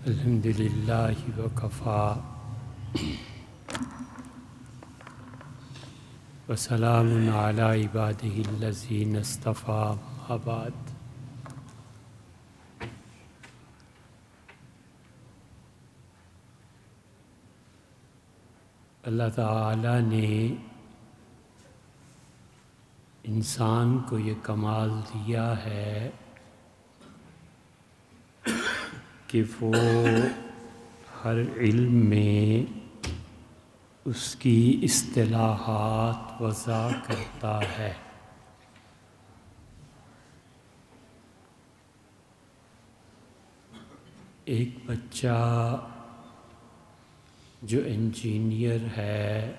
الحمدللہ وکفا وسلام علی عبادہ الذین اصطفیٰ اما بعد۔ اللہ تعالی نے انسان کو یہ کمال دیا ہے کہ وہ ہر علم میں اس کی اصطلاحات وضع کرتا ہے۔ ایک بچہ جو انجینئر ہے،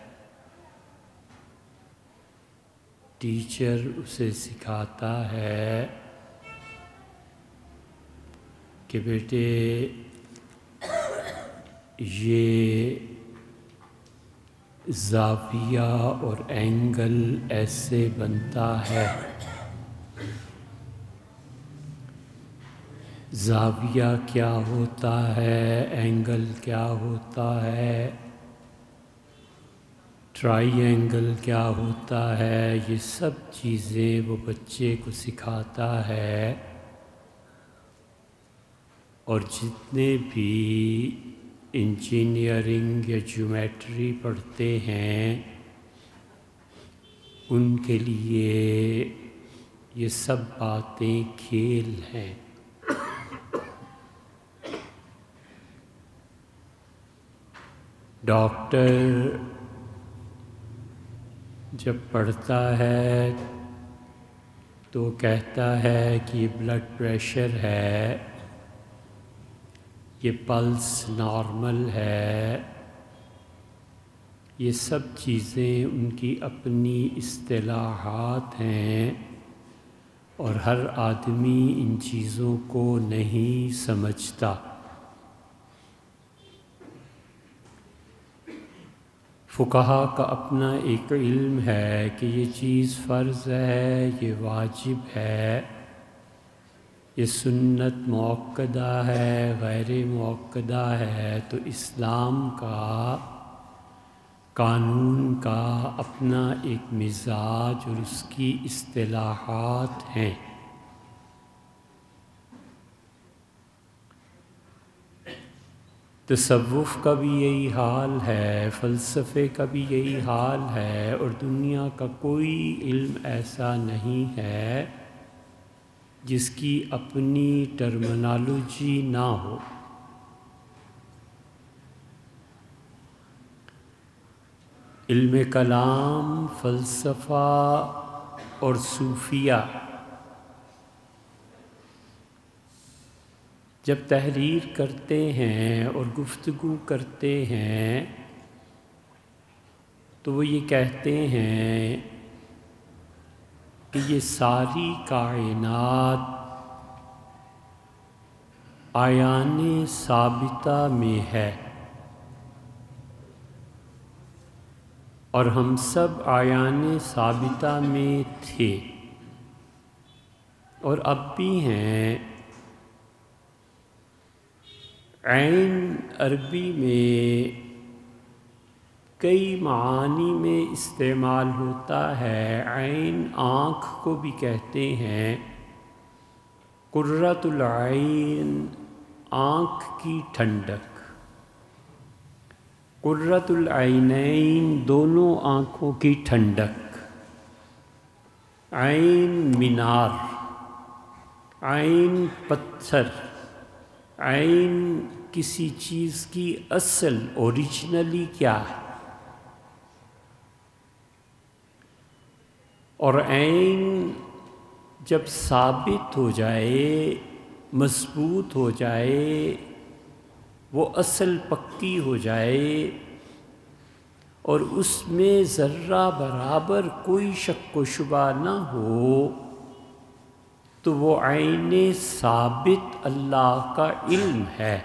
ٹیچر اسے سکھاتا ہے کہ بیٹے یہ زاویہ اور اینگل ایسے بنتا ہے، زاویہ کیا ہوتا ہے، اینگل کیا ہوتا ہے، ٹرائی اینگل کیا ہوتا ہے، یہ سب چیزیں وہ بچے کو سکھاتا ہے۔ اور جتنے بھی انجینئرنگ یا جیومیٹری پڑھتے ہیں ان کے لیے یہ سب باتیں کھیل ہیں۔ ڈاکٹر جب پڑھتا ہے تو کہتا ہے کہ یہ بلڈ پریشر ہے، یہ پلس نارمل ہے، یہ سب چیزیں ان کی اپنی اصطلاحات ہیں اور ہر آدمی ان چیزوں کو نہیں سمجھتا۔ فقہا کا اپنا ایک علم ہے کہ یہ چیز فرض ہے، یہ واجب ہے، یہ سنت مؤکدہ ہے، غیر مؤکدہ ہے۔ تو اسلام کا قانون کا اپنا ایک مزاج اور اس کی اصطلاحات ہیں۔ تصوف کا بھی یہی حال ہے، فلسفے کا بھی یہی حال ہے، اور دنیا کا کوئی علم ایسا نہیں ہے جس کی اپنی ٹرمنالوجی نہ ہو۔ علم کلام، فلسفہ اور صوفیہ جب تحریر کرتے ہیں اور گفتگو کرتے ہیں تو وہ یہ کہتے ہیں کہ یہ ساری کائنات عیان ثابتہ میں ہے اور ہم سب عیان ثابتہ میں تھے اور اب بھی ہیں۔ عین عربی میں کئی معانی میں استعمال ہوتا ہے۔ عین آنکھ کو بھی کہتے ہیں، قرۃ العین آنکھ کی ٹھنڈک، قرۃ العینین دونوں آنکھوں کی ٹھنڈک، عین مینار، عین پتھر، عین کسی چیز کی اصل اوریجنلی کیا ہے، اور عین جب ثابت ہو جائے، مضبوط ہو جائے، وہ اصل پکی ہو جائے اور اس میں ذرہ برابر کوئی شک و شبہ نہ ہو تو وہ عین ثابت اللہ کا علم ہے۔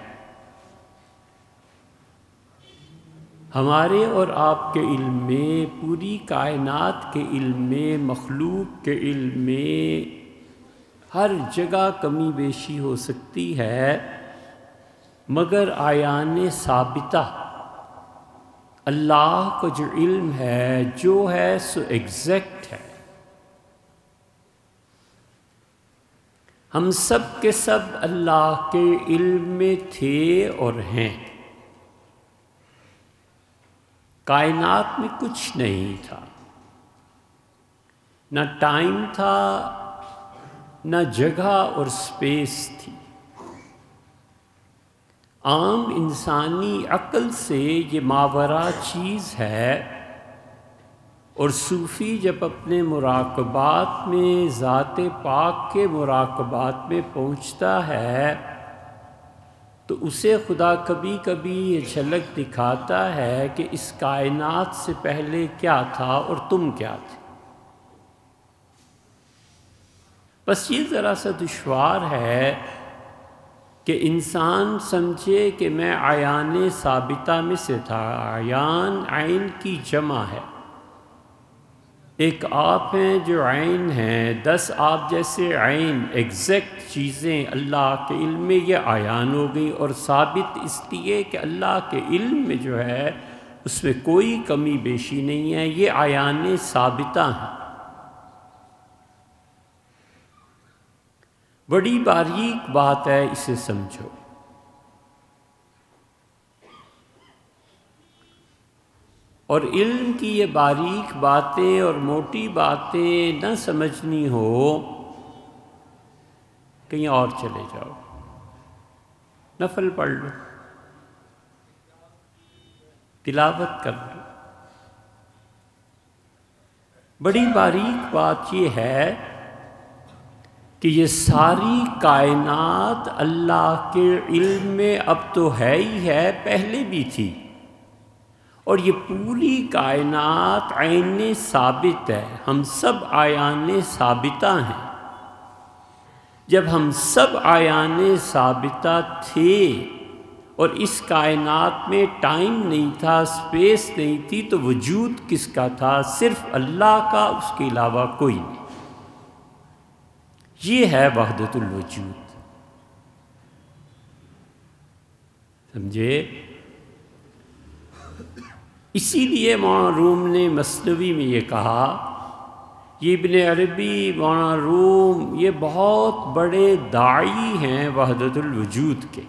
ہمارے اور آپ کے علم میں، پوری کائنات کے علم میں، مخلوق کے علم میں ہر جگہ کمی بیشی ہو سکتی ہے، مگر آیان ثابتہ اللہ کو جو علم ہے جو ہے سو ایگزیکٹ ہے. ہم سب کے سب اللہ کے علم میں تھے اور ہیں. کائنات میں کچھ نہیں تھا، نہ ٹائم تھا نہ جگہ اور سپیس تھی. عام انسانی عقل سے یہ ماورا چیز ہے، اور صوفی جب اپنے مراقبات میں ذات پاک کے مراقبات میں پہنچتا ہے تو اسے خدا کبھی کبھی یہ جھلک دکھاتا ہے کہ اس کائنات سے پہلے کیا تھا اور تم کیا تھے. بس یہ ذرا سا دشوار ہے کہ انسان سمجھے کہ میں عیان ثابتہ میں سے تھا. عیان عین کی جمع ہے. ایک آپ ہیں جو عین ہیں، 10 آپ جیسے عین ایگزیکٹ چیزیں اللہ کے علم میں یہ عیان ہو گئی. اور ثابت اس لیے کہ اللہ کے علم میں جو ہے اس میں کوئی کمی بیشی نہیں ہے. یہ عیان ثابتہ ہیں. بڑی باریک بات ہے، اسے سمجھو. اور علم کی یہ باریک باتیں اور موٹی باتیں نہ سمجھنی ہو، کہیں اور چلے جاؤ، نفل پڑھ لو، تلاوت کر لو. بڑی باریک بات یہ ہے کہ یہ ساری کائنات اللہ کے علم میں اب تو ہے ہی ہے، پہلے بھی تھی. اور یہ پوری کائنات عین ثابت ہے. ہم سب عیان ثابتہ ہیں. جب ہم سب عیان ثابتہ تھے اور اس کائنات میں ٹائم نہیں تھا، سپیس نہیں تھی، تو وجود کس کا تھا؟ صرف اللہ کا، اس کے علاوہ کوئی نہیں. یہ ہے وحدت الوجود. سمجھے؟ اسی لیے مولانا روم نے مثنوی میں یہ کہا، یہ ابن عربی، مولانا روم، یہ بہت بڑے داعی ہیں وحدت الوجود کے.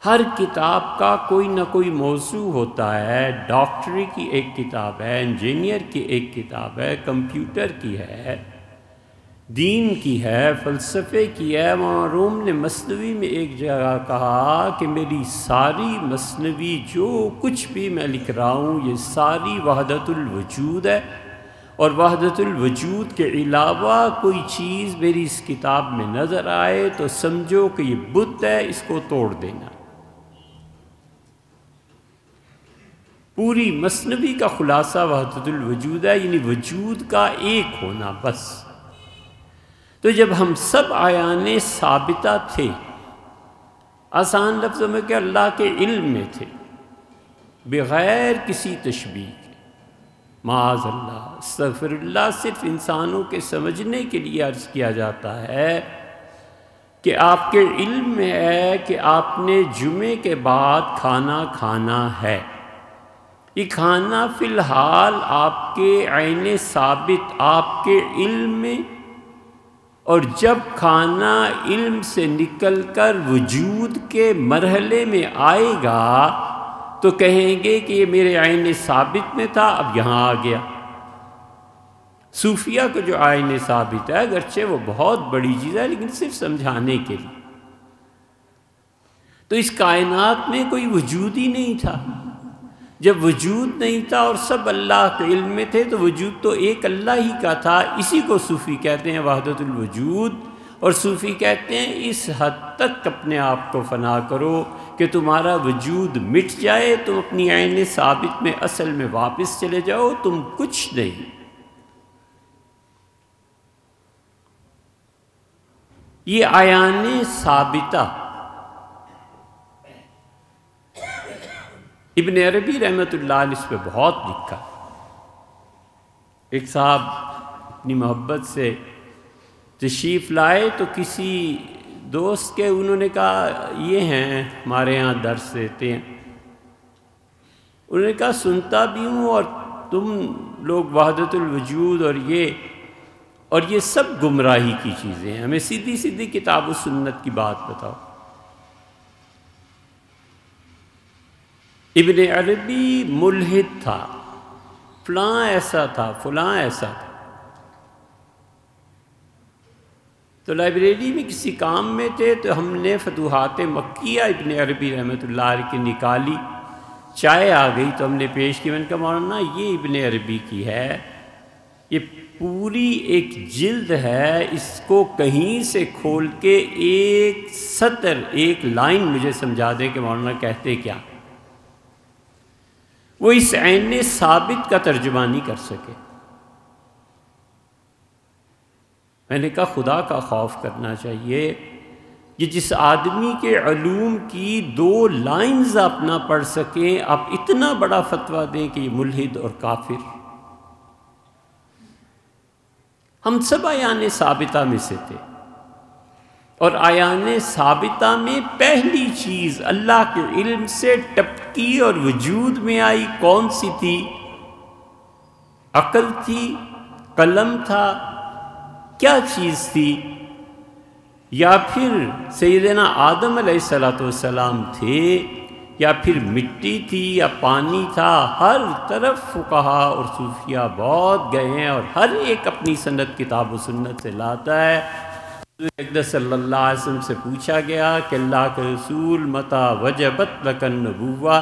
ہر کتاب کا کوئی نہ کوئی موضوع ہوتا ہے. ڈاکٹری کی ایک کتاب ہے، انجینئر کی ایک کتاب ہے، کمپیوٹر کی ہے، دین کی ہے، فلسفے کی ہے. مولانا روم نے مثنوی میں ایک جگہ کہا کہ میری ساری مثنوی جو کچھ بھی میں لکھ رہا ہوں یہ ساری وحدت الوجود ہے، اور وحدت الوجود کے علاوہ کوئی چیز میری اس کتاب میں نظر آئے تو سمجھو کہ یہ بت ہے، اس کو توڑ دینا. پوری مثنوی کا خلاصہ وحدت الوجود ہے، یعنی وجود کا ایک ہونا بس. تو جب ہم سب عیان ثابتہ تھے، آسان لفظوں میں کہ اللہ کے علم میں تھے، بغیر کسی تشبیہ کے، معاذ اللہ، استغفر اللہ، صرف انسانوں کے سمجھنے کے لیے عرض کیا جاتا ہے کہ آپ کے علم میں ہے کہ آپ نے جمعے کے بعد کھانا کھانا ہے. یہ کھانا فی الحال آپ کے عین ثابت، آپ کے علم میں، اور جب کھانا علم سے نکل کر وجود کے مرحلے میں آئے گا تو کہیں گے کہ یہ میرے عین ثابت میں تھا، اب یہاں آ گیا. صوفیہ کو جو عین ثابت ہے، اگرچہ وہ بہت بڑی چیز ہے لیکن صرف سمجھانے کے لیے. تو اس کائنات میں کوئی وجود ہی نہیں تھا. جب وجود نہیں تھا اور سب اللہ کے علم میں تھے تو وجود تو ایک اللہ ہی کا تھا. اسی کو صوفی کہتے ہیں وحدت الوجود. اور صوفی کہتے ہیں اس حد تک اپنے آپ کو فنا کرو کہ تمہارا وجود مٹ جائے، تم اپنی عین ثابت میں اصل میں واپس چلے جاؤ، تم کچھ نہیں. یہ عیان ثابتہ ابن عربی رحمۃ اللہ علیہ اس پہ بہت لکھا. ایک صاحب اپنی محبت سے تشریف لائے تو کسی دوست کے انہوں نے کہا یہ ہیں ہمارے ہاں درس دیتے ہیں. انہوں نے کہا سنتا بھی ہوں اور تم لوگ وحدت الوجود اور یہ سب گمراہی کی چیزیں ہیں، ہمیں سیدھی سیدھی کتاب و سنت کی بات بتاؤ. ابن عربی ملحد تھا، فلاں ایسا تھا، فلاں ایسا تھا. تو لائبریری میں کسی کام میں تھے تو ہم نے فتوحات مکیہ ابن عربی رحمۃ اللہ علیہ کی نکالی، چائے آ گئی تو ہم نے پیش کی. میں نے کہا مولانا یہ ابن عربی کی ہے، یہ پوری ایک جلد ہے، اس کو کہیں سے کھول کے ایک سطر ایک لائن مجھے سمجھا دیں کہ مولانا کہتے کیا. وہ اس عین ثابت کا ترجمہ نہیں کر سکے. میں نے کہا خدا کا خوف کرنا چاہیے کہ جس آدمی کے علوم کی 2 لائنز آپ نہ پڑھ سکیں، آپ اتنا بڑا فتویٰ دیں کہ یہ ملحد اور کافر. ہم سب آیان ثابتہ میں سے تھے، اور آیان ثابتہ میں پہلی چیز اللہ کے علم سے ٹپکی اور وجود میں آئی کون سی تھی؟ عقل تھی، قلم تھا، کیا چیز تھی؟ یا پھر سیدنا آدم علیہ السلام تھے، یا پھر مٹی تھی، یا پانی تھا؟ ہر طرف فقہا اور صوفیہ بہت گئے ہیں، اور ہر ایک اپنی سند کتاب و سنت سے لاتا ہے. حضور اقدس صلی اللہ علیہ وسلم سے پوچھا گیا کہ اللہ کے رسول متى وجبت لک النبوہ،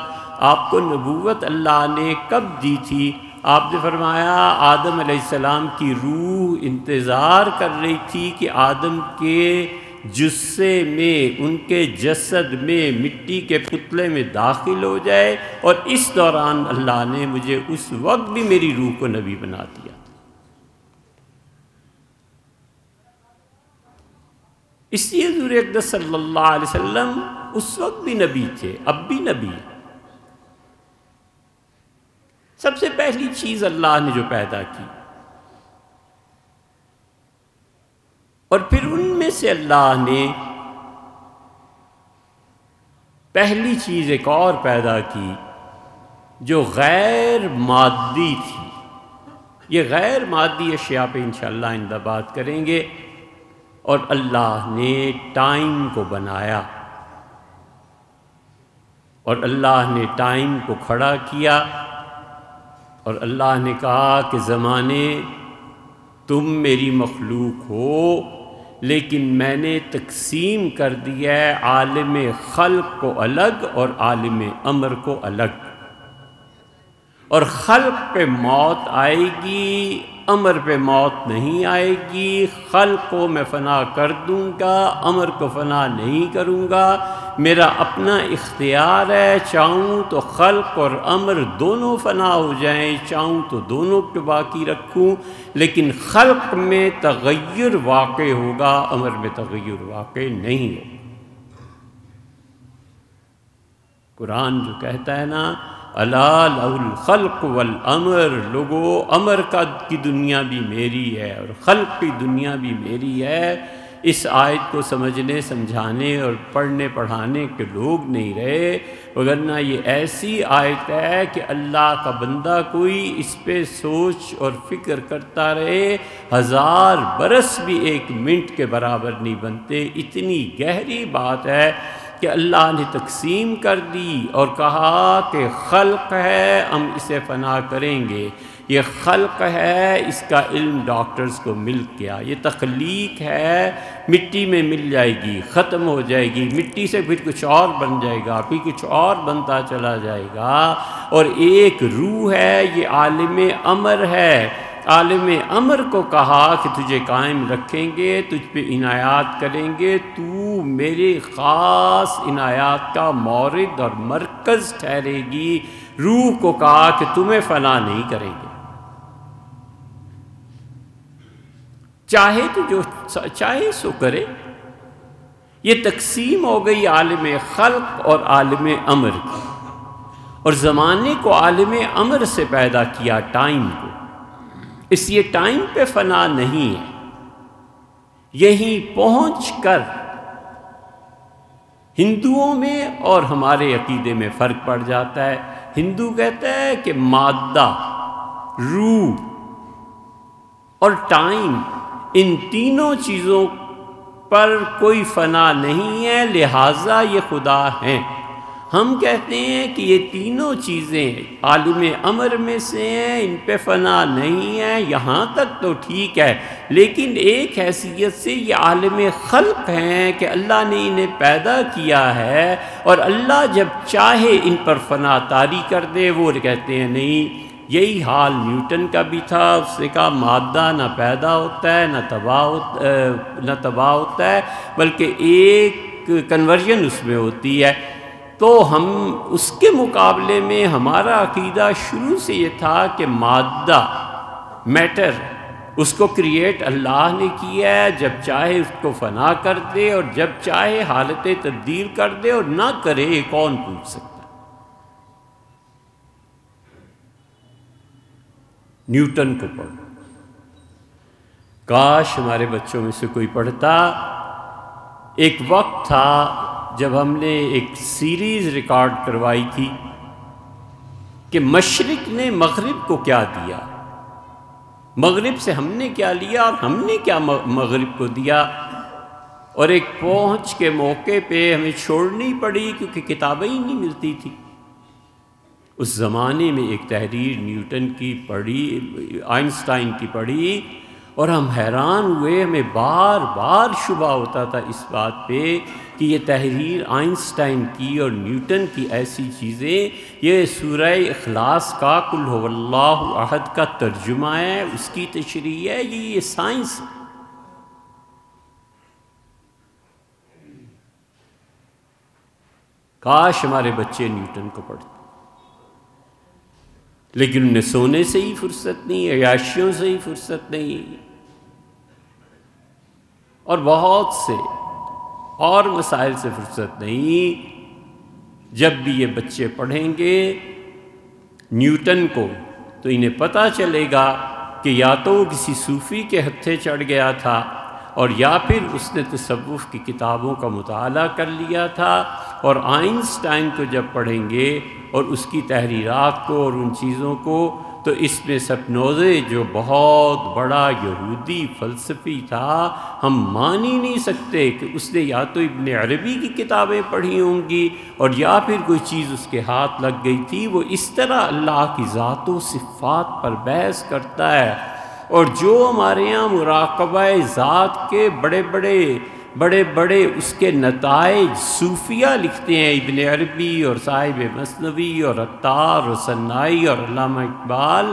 آپ کو نبوت اللہ نے کب دی تھی؟ آپ نے فرمایا آدم علیہ السلام کی روح انتظار کر رہی تھی کہ آدم کے جثے میں، ان کے جسد میں، مٹی کے پتلے میں داخل ہو جائے، اور اس دوران اللہ نے مجھے اس وقت بھی میری روح کو نبی بنا دیا. اس لیے حضور اقدس صلی اللہ علیہ وسلم اس وقت بھی نبی تھے، اب بھی نبی. سب سے پہلی چیز اللہ نے جو پیدا کی، اور پھر ان میں سے اللہ نے پہلی چیز ایک اور پیدا کی جو غیر مادی تھی. یہ غیر مادی اشیاء پہ انشاءاللہ آئندہ بات کریں گے. اور اللہ نے ٹائم کو بنایا، اور اللہ نے ٹائم کو کھڑا کیا، اور اللہ نے کہا کہ زمانے تم میری مخلوق ہو، لیکن میں نے تقسیم کر دیا ہے عالم خلق کو الگ اور عالم امر کو الگ. اور خلق پہ موت آئے گی، امر پہ موت نہیں آئے گی. خلق کو میں فنا کر دوں گا، امر کو فنا نہیں کروں گا. میرا اپنا اختیار ہے، چاہوں تو خلق اور امر دونوں فنا ہو جائیں، چاہوں تو دونوں کو باقی رکھوں. لیکن خلق میں تغیر واقع ہوگا، امر میں تغیر واقع نہیں ہوگا. قرآن جو کہتا ہے نا الا لہ الخلق والامر، لوگو امر کی دنیا بھی میری ہے اور خلق کی دنیا بھی میری ہے. اس آیت کو سمجھنے سمجھانے اور پڑھنے پڑھانے کے لوگ نہیں رہے، وگرنہ یہ ایسی آیت ہے کہ اللہ کا بندہ کوئی اس پہ سوچ اور فکر کرتا رہے 1000 برس بھی 1 منٹ کے برابر نہیں بنتے. اتنی گہری بات ہے کہ اللہ نے تقسیم کر دی اور کہا کہ خلق ہے، ہم اسے فنا کریں گے. یہ خلق ہے، اس کا علم ڈاکٹرز کو مل گیا. یہ تخلیق ہے، مٹی میں مل جائے گی، ختم ہو جائے گی، مٹی سے پھر کچھ اور بن جائے گا، پھر کچھ اور بنتا چلا جائے گا. اور ایک روح ہے، یہ عالم امر ہے. عالم امر کو کہا کہ تجھے قائم رکھیں گے، تجھ پہ عنایات کریں گے، تو میرے خاص عنایات کا مورد اور مرکز ٹھہرے گی. روح کو کہا کہ تمہیں فنا نہیں کریں گے، چاہے تو جو چاہے سو کرے. یہ تقسیم ہو گئی عالم خلق اور عالم امر کی. اور زمانے کو عالم امر سے پیدا کیا، ٹائم کو. اس لیے ٹائم پہ فنا نہیں ہے. یہیں پہنچ کر ہندوؤں میں اور ہمارے عقیدے میں فرق پڑ جاتا ہے۔ ہندو کہتا ہے کہ مادہ، روح اور ٹائم، ان تینوں چیزوں پر کوئی فنا نہیں ہے، لہٰذا یہ خدا ہیں۔ ہم کہتے ہیں کہ یہ تینوں چیزیں عالم امر میں سے ہیں، ان پہ فنا نہیں ہے، یہاں تک تو ٹھیک ہے، لیکن ایک حیثیت سے یہ عالم خلق ہیں کہ اللہ نے انہیں پیدا کیا ہے، اور اللہ جب چاہے ان پر فنا طاری کر دے۔ وہ کہتے ہیں نہیں، یہی حال نیوٹن کا بھی تھا، اس نے کہا مادہ نہ پیدا ہوتا ہے نہ تباہ ہوتا ہے، بلکہ ایک کنورژن اس میں ہوتی ہے۔ تو ہم اس کے مقابلے میں ہمارا عقیدہ شروع سے یہ تھا کہ مادہ، میٹر، اس کو کریٹ اللہ نے کیا ہے، جب چاہے اس کو فنا کر دے اور جب چاہے حالتیں تبدیل کر دے، اور نہ کرے کون پوچھ سکتا۔ نیوٹن کو پڑھو، کاش ہمارے بچوں میں سے کوئی پڑھتا۔ ایک وقت تھا جب ہم نے ایک سیریز ریکارڈ کروائی تھی کہ مشرق نے مغرب کو کیا دیا، مغرب سے ہم نے کیا لیا اور ہم نے کیا مغرب کو دیا، اور ایک پہنچ کے موقع پہ ہمیں چھوڑنی پڑی کیونکہ کتابیں ہی نہیں ملتی تھی۔ اس زمانے میں ایک تحریر نیوٹن کی پڑھی، آئنسٹائن کی پڑھی، اور ہم حیران ہوئے، ہمیں بار بار شبہ ہوتا تھا اس بات پہ کہ یہ تحریر آئنسٹائن کی اور نیوٹن کی ایسی چیزیں، یہ سورہ اخلاص کا قل هو اللہ احد کا ترجمہ ہے، اس کی تشریح ہے، یہ سائنس ہے۔ کاش ہمارے بچے نیوٹن کو پڑھتے، لیکن انہیں سونے سے ہی فرصت نہیں، عیاشیوں سے ہی فرصت نہیں، اور بہت سے اور مسائل سے فرصت نہیں۔ جب بھی یہ بچے پڑھیں گے نیوٹن کو تو انہیں پتہ چلے گا کہ یا تو وہ کسی صوفی کے ہتھے چڑھ گیا تھا، اور یا پھر اس نے تصوف کی کتابوں کا مطالعہ کر لیا تھا۔ اور آئنسٹائن کو جب پڑھیں گے اور اس کی تحریرات کو اور ان چیزوں کو، تو اس میں سپنوزے جو بہت بڑا یہودی فلسفی تھا، ہم مان ہی نہیں سکتے کہ اس نے یا تو ابن عربی کی کتابیں پڑھی ہوں گی اور یا پھر کوئی چیز اس کے ہاتھ لگ گئی تھی۔ وہ اس طرح اللہ کی ذات و صفات پر بحث کرتا ہے، اور جو ہمارے ہاں مراقبہ ذات کے بڑے بڑے اس کے نتائج صوفیہ لکھتے ہیں، ابن عربی اور صاحب مثنوی اور عطار اور صنائی اور علامہ اقبال،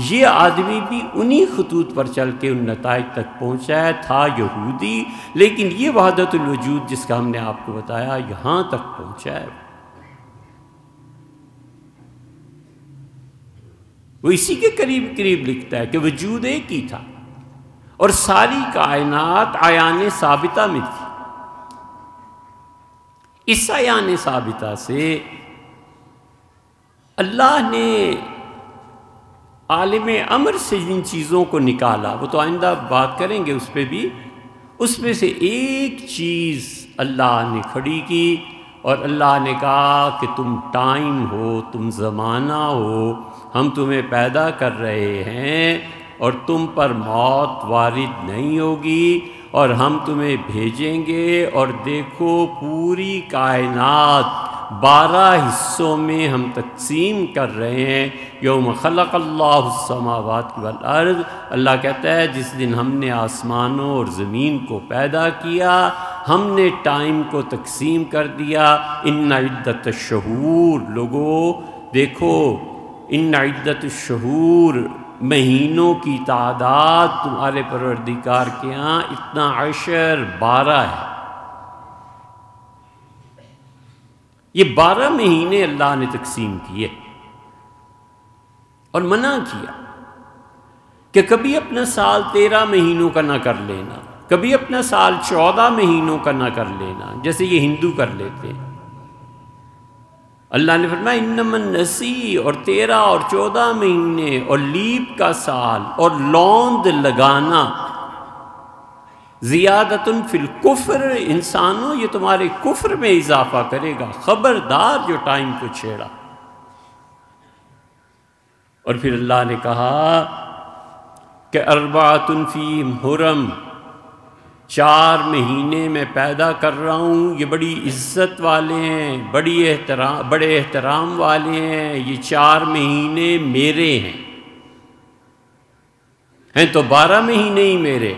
یہ آدمی بھی انہی خطوط پر چل کے ان نتائج تک پہنچا ہے، تھا یہودی، لیکن یہ وحدت الوجود جس کا ہم نے آپ کو بتایا یہاں تک پہنچا ہے۔ وہ اسی کے قریب لکھتا ہے کہ وجود ایک ہی تھا اور ساری کائنات عیان ثابتہ میں تھی۔ اس عیان ثابتہ سے اللہ نے عالم امر سے جن چیزوں کو نکالا، وہ تو آئندہ بات کریں گے اس پہ بھی، اس میں سے ایک چیز اللہ نے کھڑی کی، اور اللہ نے کہا کہ تم ٹائم ہو، تم زمانہ ہو، ہم تمہیں پیدا کر رہے ہیں اور تم پر موت وارد نہیں ہوگی، اور ہم تمہیں بھیجیں گے، اور دیکھو پوری کائنات 12 حصوں میں ہم تقسیم کر رہے ہیں۔ یوم خلق اللہ السماوات والارض، اللہ کہتا ہے جس دن ہم نے آسمانوں اور زمین کو پیدا کیا، ہم نے ٹائم کو تقسیم کر دیا۔ ان عدت الشہور، لوگوں دیکھو، ان عدت الشہور، مہینوں کی تعداد تمہارے پروردگار کے ہاں اتنا عشر 12 ہے۔ یہ 12 مہینے اللہ نے تقسیم کیے اور منع کیا کہ کبھی اپنا سال 13 مہینوں کا نہ کر لینا، کبھی اپنا سال 14 مہینوں کا نہ کر لینا جیسے یہ ہندو کر لیتے ہیں۔ اللہ نے فرمایا انما النسیء، اور 13 اور 14 مہینے اور لیپ کا سال اور لوند لگانا، زیادۃ فی الکفر، انسانوں یہ تمہارے کفر میں اضافہ کرے گا، خبردار جو ٹائم کو چھیڑا۔ اور پھر اللہ نے کہا کہ اربعۃ فیہم حرم، 4 مہینے میں پیدا کر رہا ہوں، یہ بڑی عزت والے ہیں، بڑے احترام والے ہیں، یہ 4 مہینے میرے ہیں تو 12 مہینے ہی میرے،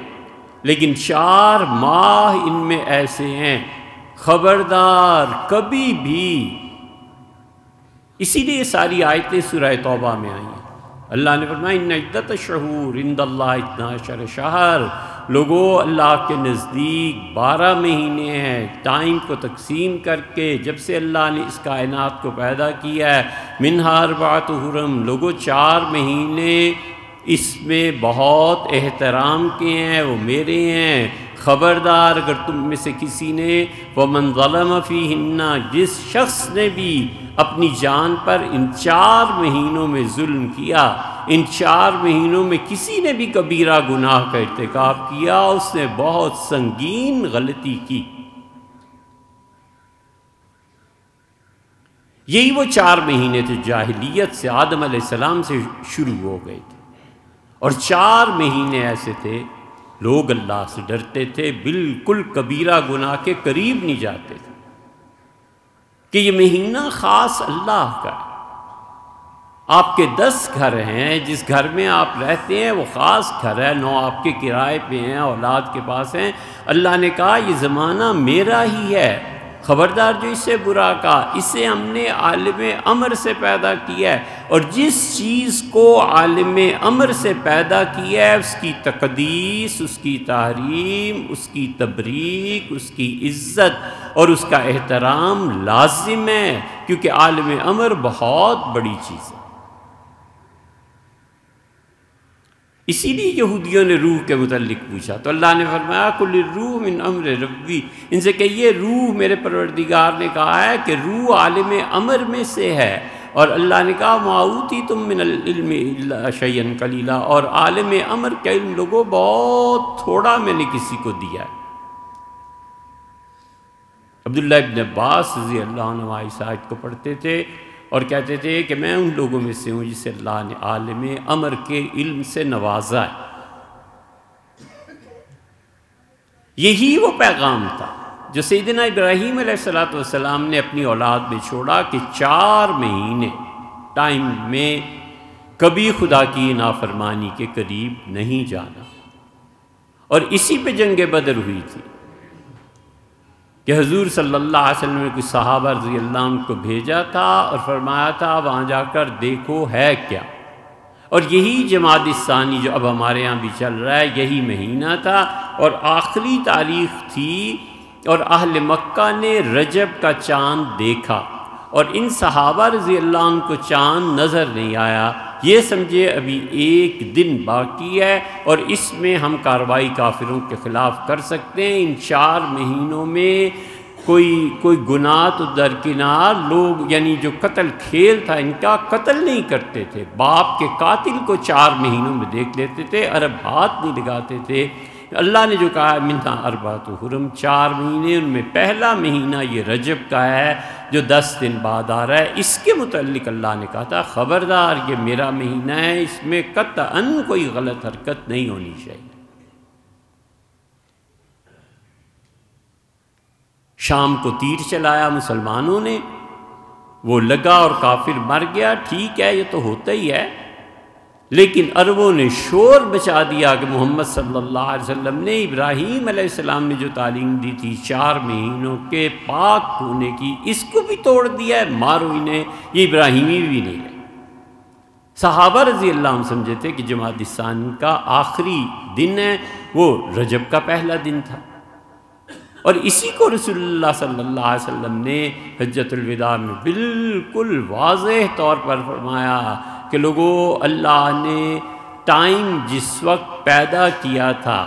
لیکن 4 ماہ ان میں ایسے ہیں، خبردار کبھی بھی۔ اسی لیے ساری آیتیں سورہ توبہ میں آئی ہیں۔ اللہ نے فرمایا ان عدت الشہور عند اللہ 12 شہر، لوگوں اللہ کے نزدیک 12 مہینے ہیں، ٹائم کو تقسیم کر کے جب سے اللہ نے اس کائنات کو پیدا کیا ہے، منہا اربعۃ حرم، لوگوں 4 مہینے اس میں بہت احترام کے ہیں، وہ میرے ہیں، خبردار اگر تم میں سے کسی نے وَمَنْ ظَلَمَ فِيهِنَّ، جس شخص نے بھی اپنی جان پر ان 4 مہینوں میں ظلم کیا، ان 4 مہینوں میں کسی نے بھی کبیرہ گناہ کا ارتکاب کیا، اس نے بہت سنگین غلطی کی۔ یہی وہ 4 مہینے تھے جاہلیت سے، آدم علیہ السلام سے شروع ہو گئے تھے، اور 4 مہینے ایسے تھے لوگ اللہ سے ڈرتے تھے، بالکل کبیرہ گناہ کے قریب نہیں جاتے تھے، کہ یہ مہینہ خاص اللہ کا ہے۔ آپ کے 10 گھر ہیں، جس گھر میں آپ رہتے ہیں وہ خاص گھر ہے، 9 آپ کے کرائے پہ ہیں، اولاد کے پاس ہیں، اللہ نے کہا یہ زمانہ میرا ہی ہے، خبردار جو اس سے برا کہا، اسے ہم نے عالم امر سے پیدا کیا ہے، اور جس چیز کو عالم امر سے پیدا کیا ہے اس کی تقدیس، اس کی تحریم، اس کی تبریک، اس کی عزت اور اس کا احترام لازم ہے، کیونکہ عالم امر بہت بڑی چیز ہے۔ اسی لیے یہودیوں نے روح کے متعلق پوچھا تو اللہ نے فرمایا قل الروح من امر ربی، ان سے کہیے روح میرے پروردگار نے کہا ہے کہ روح عالم امر میں سے ہے، اور اللہ نے کہا ما اوتیتم من العلم الا شیئا قلیلا، اور عالم امر کا علم لوگوں بہت تھوڑا میں نے کسی کو دیا ہے۔ عبداللہ ابن عباس رضی اللہ عنہ اس آیت کو پڑھتے تھے اور کہتے تھے کہ میں ان لوگوں میں سے ہوں جسے اللہ نے عالم امر کے علم سے نوازا ہے۔ یہی وہ پیغام تھا جو سیدنا ابراہیم علیہ السلام نے اپنی اولاد میں چھوڑا کہ 4 مہینے ٹائم میں کبھی خدا کی نافرمانی کے قریب نہیں جانا، اور اسی پہ جنگ بدر ہوئی تھی کہ حضور صلی اللہ علیہ وسلم نے کچھ صحابہ رضی اللہ عنہ کو بھیجا تھا اور فرمایا تھا وہاں جا کر دیکھو ہے کیا، اور یہی جمادی الثانی جو اب ہمارے ہاں بھی چل رہا ہے یہی مہینہ تھا، اور آخری تاریخ تھی، اور اہل مکہ نے رجب کا چاند دیکھا، اور ان صحابہ رضی اللہ عنہ کو چاند نظر نہیں آیا، یہ سمجھے ابھی 1 دن باقی ہے اور اس میں ہم کارروائی کافروں کے خلاف کر سکتے ہیں۔ ان 4 مہینوں میں کوئی گناہ تو درکنار، لوگ یعنی جو قتل کھیل تھا ان کا قتل نہیں کرتے تھے، باپ کے قاتل کو 4 مہینوں میں دیکھ لیتے تھے، عرب ہاتھ نہیں لگاتے تھے۔ اللہ نے جو کہا منہا اربعۃ حرم، 4 مہینے، ان میں پہلا مہینہ یہ رجب کا ہے جو 10 دن بعد آ رہا ہے، اس کے متعلق اللہ نے کہا تھا خبردار یہ میرا مہینہ ہے، اس میں قطعاً کوئی غلط حرکت نہیں ہونی چاہیے۔ شام کو تیر چلایا مسلمانوں نے، وہ لگا اور کافر مر گیا، ٹھیک ہے یہ تو ہوتا ہی ہے، لیکن عربوں نے شور مچا دیا کہ محمد صلی اللہ علیہ وسلم نے ابراہیم علیہ السلام نے جو تعلیم دی تھی 4 مہینوں کے پاک ہونے کی، اس کو بھی توڑ دیا ہے، مارو انہیں، یہ ابراہیمی بھی نہیں ہے۔ صحابہ رضی اللہ عنہ سمجھے تھے کہ جمادی الثانی کا آخری دن ہے، وہ رجب کا پہلا دن تھا، اور اسی کو رسول اللہ صلی اللہ علیہ وسلم نے حجۃ الوداع میں بالکل واضح طور پر فرمایا کہ لوگوں اللہ نے ٹائم جس وقت پیدا کیا تھا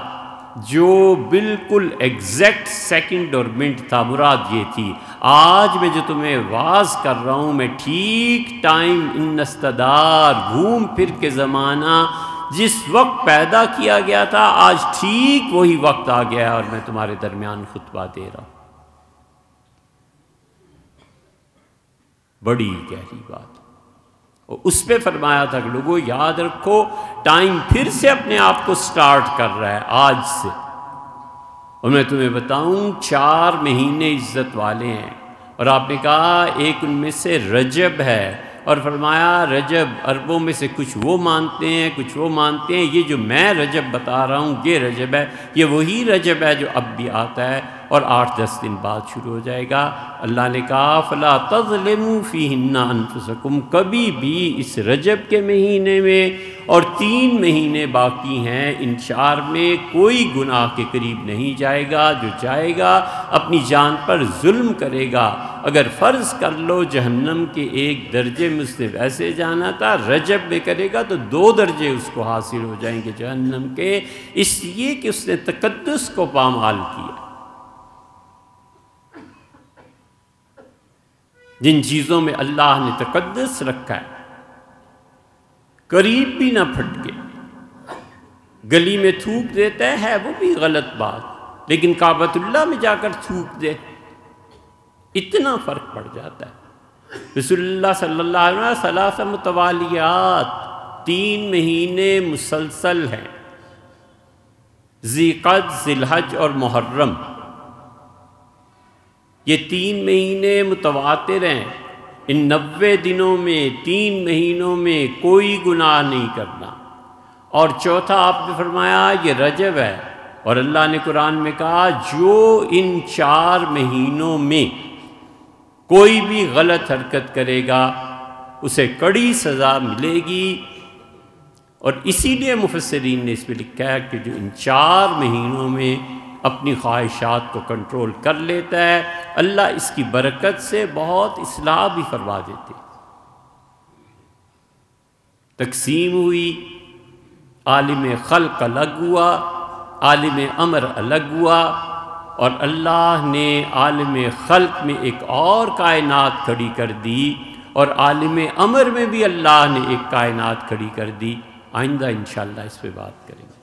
جو بالکل ایگزیکٹ سیکنڈ اور منٹ تھا، مراد یہ تھی آج میں جو تمہیں واز کر رہا ہوں میں ٹھیک ٹائم ان استدار گھوم پھر کے زمانہ جس وقت پیدا کیا گیا تھا آج ٹھیک وہی وقت آ گیا ہے اور میں تمہارے درمیان خطبہ دے رہا ہوں۔ بڑی گہری بات، اور اس پہ فرمایا تھا کہ لوگوں یاد رکھو ٹائم پھر سے اپنے آپ کو سٹارٹ کر رہا ہے آج سے، اور میں تمہیں بتاؤں 4 مہینے عزت والے ہیں، اور آپ نے کہا ایک ان میں سے رجب ہے، اور فرمایا رجب عربوں میں سے کچھ وہ مانتے ہیں کچھ وہ مانتے ہیں، یہ جو میں رجب بتا رہا ہوں یہ رجب ہے، یہ وہی رجب ہے جو اب بھی آتا ہے اور 8-10 دن بعد شروع ہو جائے گا۔ اللہ نے کہا فَلَا تَظْلِمُوا فِيهِنَّ أَنفُسَكُمْ، کبھی بھی اس رجب کے مہینے میں اور 3 مہینے باقی ہیں ان 4 میں کوئی گناہ کے قریب نہیں جائے گا، جو جائے گا اپنی جان پر ظلم کرے گا۔ اگر فرض کر لو جہنم کے 1 درجے میں اس نے ویسے جانا تھا، رجب میں کرے گا تو 2 درجے اس کو حاصل ہو جائیں گے جہنم کے، اس لیے کہ اس نے تقدس کو پامال کیا۔ جن چیزوں میں اللہ نے تقدس رکھا ہے قریب بھی نہ پھٹکے۔ گلی میں تھوک دیتا ہے وہ بھی غلط بات، لیکن کعبۃ اللہ میں جا کر تھوک دے اتنا فرق پڑ جاتا ہے۔ رسول اللہ صلی اللہ علیہ وسلم 3 متوالیات 3 مہینے مسلسل ہیں، ذی قعد، ذی الحج اور محرم، یہ 3 مہینے متواتر ہیں۔ ان 90 دنوں میں 3 مہینوں میں کوئی گناہ نہیں کرنا۔ اور چوتھا آپ نے فرمایا یہ رجب ہے، اور اللہ نے قرآن میں کہا جو ان 4 مہینوں میں کوئی بھی غلط حرکت کرے گا اسے کڑی سزا ملے گی۔ اور اسی لیے مفسرین نے اس پہ لکھا ہے کہ جو ان 4 مہینوں میں اپنی خواہشات کو کنٹرول کر لیتا ہے اللہ اس کی برکت سے بہت اصلاح بھی فرما دیتے۔ تقسیم ہوئی، عالم خلق الگ ہوا، عالم امر الگ ہوا، اور اللہ نے عالم خلق میں ایک اور کائنات کھڑی کر دی، اور عالم امر میں بھی اللہ نے ایک کائنات کھڑی کر دی۔ آئندہ انشاءاللہ اس پہ بات کریں گے۔